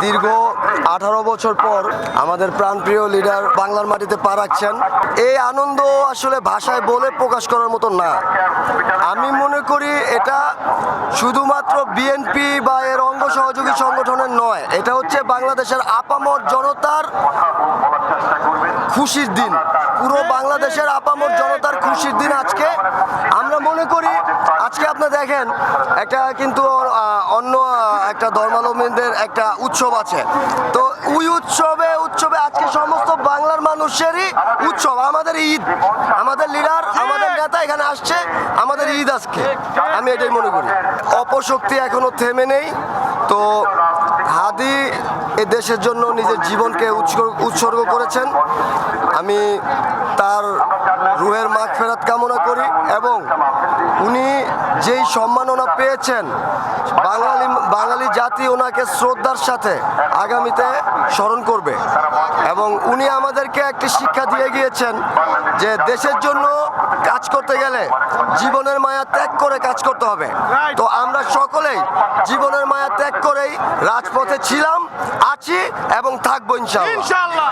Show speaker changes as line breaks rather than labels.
দীর্ঘ 18 বছর পর আমাদের প্রাণপ্রিয় লিডার বাংলার মাটিতে পা রাখছেন। এই আনন্দ আসলে ভাষায় বলে প্রকাশ করার মতো না। আমি মনে করি এটা শুধুমাত্র বিএনপি বা এর অঙ্গ সহযোগী সংগঠনের নয়, এটা হচ্ছে বাংলাদেশের আপামর জনতার খুশির দিন। পুরো বাংলাদেশের আপামর জনতার খুশির দিন আজকে। আমরা মনে করি আজকে আপনি দেখেন একটা কিন্তু অন্য একটা ধর্মাবলম্বীদের একটা উৎসব আছে, তো ওই উৎসবে আজকে সমস্ত বাংলার মানুষেরই উৎসব, আমাদের ঈদ। আমাদের লিডার, আমাদের নেতা এখানে আসছে, আমাদের ঈদ আজকে। আমি এটাই মনে করি। অপশক্তি এখনো থেমে নেই। তো হাদি এ দেশের জন্য নিজের জীবনকে উৎসর্গ করেছেন। আমি তার রুহের মাগফিরাত কামনা করি এবং উনি যেই সম্মাননা পেয়েছেন, বাঙালি জাতি ওনাকে শ্রদ্ধার সাথে আগামীতে স্মরণ করবে। এবং উনি আমাদেরকে একটি শিক্ষা দিয়ে গিয়েছেন যে দেশের জন্য কাজ করতে গেলে জীবনের মায়া ত্যাগ করে কাজ করতে হবে। তো আমরা সকলেই জীবনের মায়া ত্যাগ করেই রাজপথে ছিলাম, আছি এবং থাকবো ইনশাআল্লাহ।